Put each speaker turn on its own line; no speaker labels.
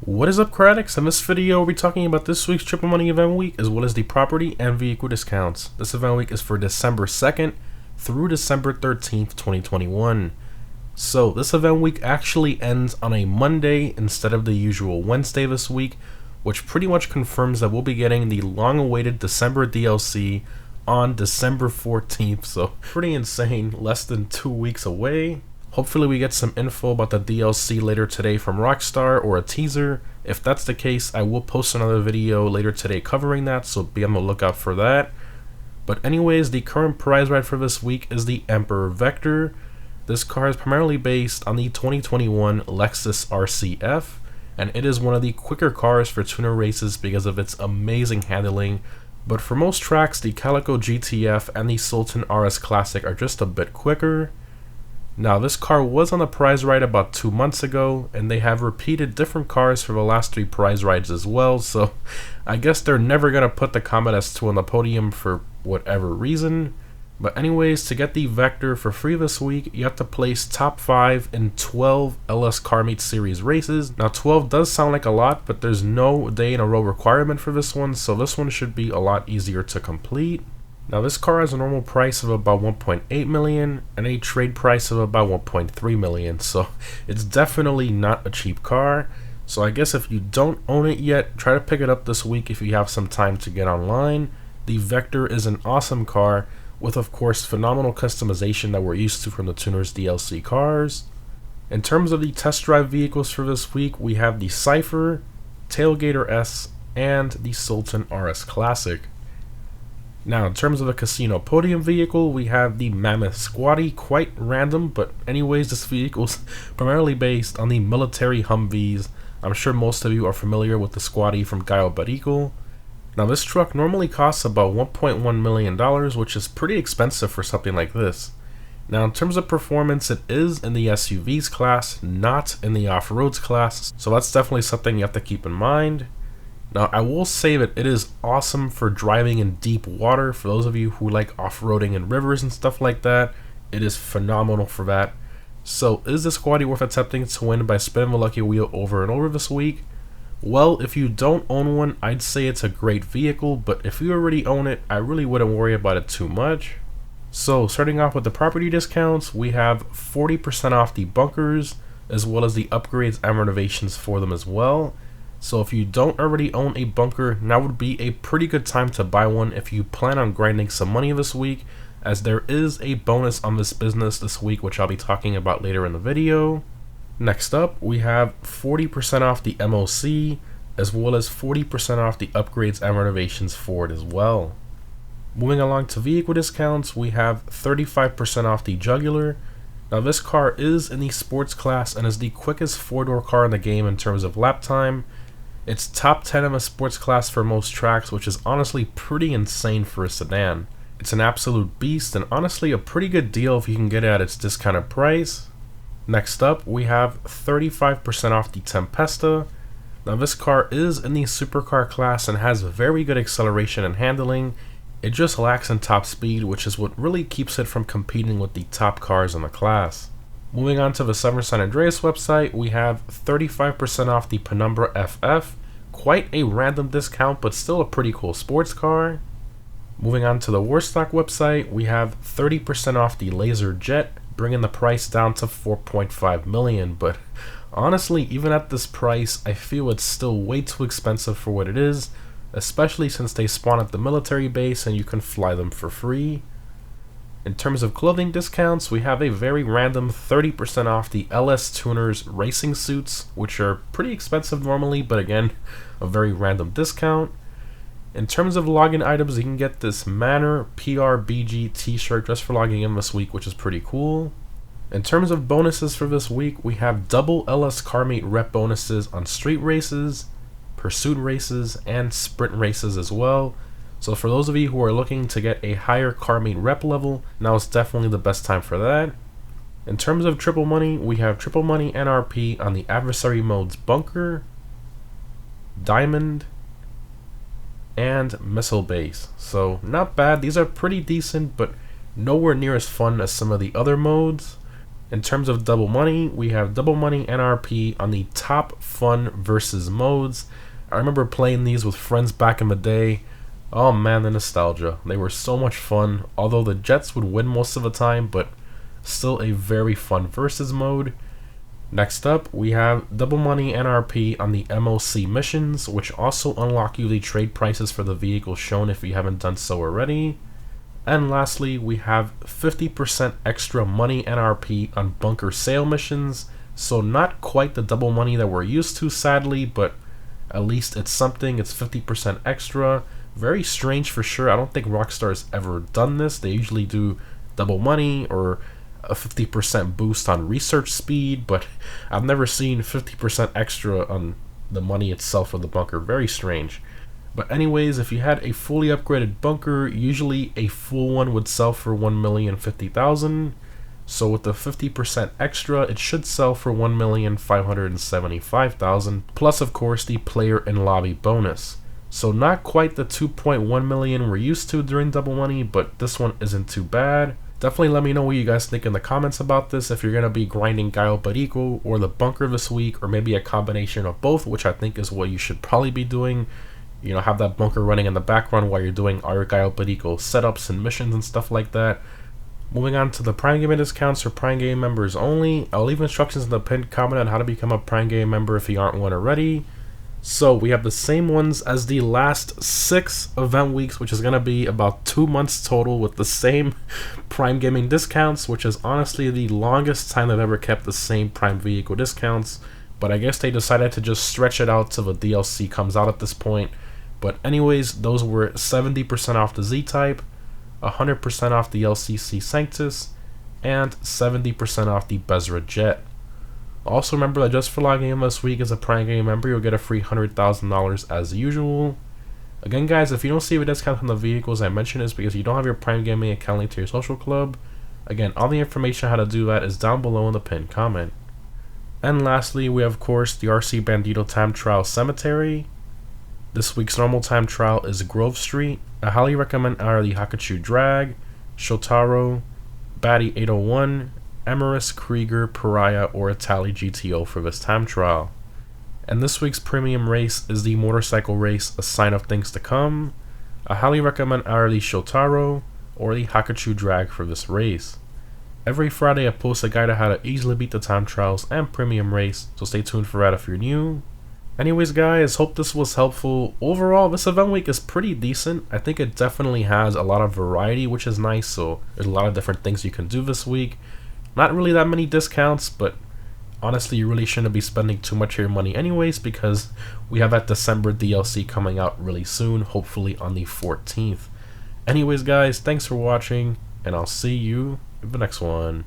What is up, Cradix? In this video, we'll be talking about this week's Triple Money Event Week as well as the property and vehicle discounts. This event week is for December 2nd through December 13th, 2021. So this event week actually ends on a Monday instead of the usual Wednesday this week, which pretty much confirms that we'll be getting the long-awaited December DLC on December 14th. So pretty insane, less than 2 weeks away. Hopefully we get some info about the DLC later today from Rockstar or a teaser. If that's the case, I will post another video later today covering that, so be on the lookout for that. But anyways, the current prize ride for this week is the Emperor Vector. This car is primarily based on the 2021 Lexus RCF, and it is one of the quicker cars for tuner races because of its amazing handling. But for most tracks, the Calico GTF and the Sultan RS Classic are just a bit quicker. Now, this car was on the prize ride about 2 months ago, and they have repeated different cars for the last 3 prize rides as well, so I guess they're never going to put the Comet S2 on the podium for whatever reason. But anyways, to get the Vector for free this week, you have to place top 5 in 12 LS Car Meet Series races. Now, 12 does sound like a lot, but there's no day in a row requirement for this one, so this one should be a lot easier to complete. Now, this car has a normal price of about 1.8 million and a trade price of about 1.3 million, so it's definitely not a cheap car. So I guess if you don't own it yet, try to pick it up this week if you have some time to get online. The Vector is an awesome car with, of course, phenomenal customization that we're used to from the Tuners DLC cars. In terms of the test drive vehicles for this week, we have the Cypher, Tailgater S, and the Sultan RS Classic. Now, in terms of the casino podium vehicle, we have the Mammoth Squatty, quite random, but anyways, this vehicle is primarily based on the military Humvees. I'm sure most of you are familiar with the Squatty from Gallo Barico. Now, this truck normally costs about $1.1 million, which is pretty expensive for something like this. Now, in terms of performance, it is in the SUVs class, not in the off-roads class, so that's definitely something you have to keep in mind. Now, I will say that it is awesome for driving in deep water. For those of you who like off-roading in rivers and stuff like that, it is phenomenal for that. So, is the Squatty worth attempting to win by spinning the lucky wheel over and over this week? Well, if you don't own one, I'd say it's a great vehicle, but if you already own it, I really wouldn't worry about it too much. So, starting off with the property discounts, we have 40% off the bunkers, as well as the upgrades and renovations for them as well. So if you don't already own a bunker, now would be a pretty good time to buy one if you plan on grinding some money this week, as there is a bonus on this business this week, which I'll be talking about later in the video. Next up, we have 40% off the MOC, as well as 40% off the upgrades and renovations for it as well. Moving along to vehicle discounts, we have 35% off the Jugular. Now, this car is in the sports class and is the quickest 4-door car in the game in terms of lap time. It's top 10 in a sports class for most tracks, which is honestly pretty insane for a sedan. It's an absolute beast and honestly a pretty good deal if you can get it at its discounted price. Next up, we have 35% off the Tempesta. Now, this car is in the supercar class and has very good acceleration and handling. It just lacks in top speed, which is what really keeps it from competing with the top cars in the class. Moving on to the Summer San Andreas website, we have 35% off the Penumbra FF. Quite a random discount, but still a pretty cool sports car. Moving on to the Warstock website, we have 30% off the Laser Jet, bringing the price down to 4.5 million. But honestly, even at this price, I feel it's still way too expensive for what it is, especially since they spawn at the military base and you can fly them for free. In terms of clothing discounts, we have a very random 30% off the LS Tuners racing suits, which are pretty expensive normally, but again, a very random discount. In terms of login items, you can get this Manor PRBG t-shirt just for logging in this week, which is pretty cool. In terms of bonuses for this week, we have double LS Car Meet rep bonuses on street races, pursuit races, and sprint races as well. So for those of you who are looking to get a higher car meet rep level, now is definitely the best time for that. In terms of triple money, we have triple money NRP on the adversary modes Bunker, Diamond, and Missile Base. So not bad, these are pretty decent, but nowhere near as fun as some of the other modes. In terms of double money, we have double money NRP on the top fun versus modes. I remember playing these with friends back in the day. Oh man, the nostalgia. They were so much fun, although the Jets would win most of the time, but still a very fun versus mode. Next up, we have double money NRP on the MOC missions, which also unlock you the trade prices for the vehicles shown if you haven't done so already. And lastly, we have 50% extra money NRP on bunker sale missions, so not quite the double money that we're used to sadly, but at least it's something. It's 50% extra. Very strange for sure. I don't think Rockstar's ever done this. They usually do double money or a 50% boost on research speed, but I've never seen 50% extra on the money itself for the bunker. Very strange. But anyways, if you had a fully upgraded bunker, usually a full one would sell for 1,050,000. So with the 50% extra, it should sell for 1,575,000, plus of course the player and lobby bonus. So not quite the 2.1 million we're used to during double money, but this one isn't too bad. Definitely let me know what you guys think in the comments about this, if you're going to be grinding Gallo Perico or the bunker this week, or maybe a combination of both, which I think is what you should probably be doing. You know, have that bunker running in the background while you're doing our Gallo Perico setups and missions and stuff like that. Moving on to the Prime Gaming discounts for Prime Game members only. I'll leave instructions in the pinned comment on how to become a Prime Game member if you aren't one already. So we have the same ones as the last 6 event weeks, which is going to be about 2 months total with the same Prime Gaming discounts, which is honestly the longest time they've ever kept the same Prime Vehicle discounts. But I guess they decided to just stretch it out till the DLC comes out at this point. But anyways, those were 70% off the Z-Type, 100% off the LCC Sanctus, and 70% off the Bezra Jet. Also remember that just for logging in this week as a Prime Game member, you'll get a free $100,000 as usual. Again guys, if you don't see a discount on the vehicles I mentioned, is because you don't have your Prime Gaming account linked to your social club. Again, all the information on how to do that is down below in the pinned comment. And lastly, we have of course the RC Bandito Time Trial Cemetery. This week's normal time trial is Grove Street. I highly recommend either the Hakachu Drag, Shotaro, Batty 801, Emerus, Krieger, Pariah, or Itali GTO for this time trial. And this week's premium race is the motorcycle race, A Sign of Things to Come. I highly recommend either the Shotaro or the Hakachu Drag for this race. Every Friday I post a guide on how to easily beat the time trials and premium race, so stay tuned for that if you're new. Anyways guys, hope this was helpful. Overall, this event week is pretty decent. I think it definitely has a lot of variety, which is nice, so there's a lot of different things you can do this week. Not really that many discounts, but honestly you really shouldn't be spending too much of your money anyways, because we have that December DLC coming out really soon, hopefully on the 14th. Anyways guys, thanks for watching, and I'll see you in the next one.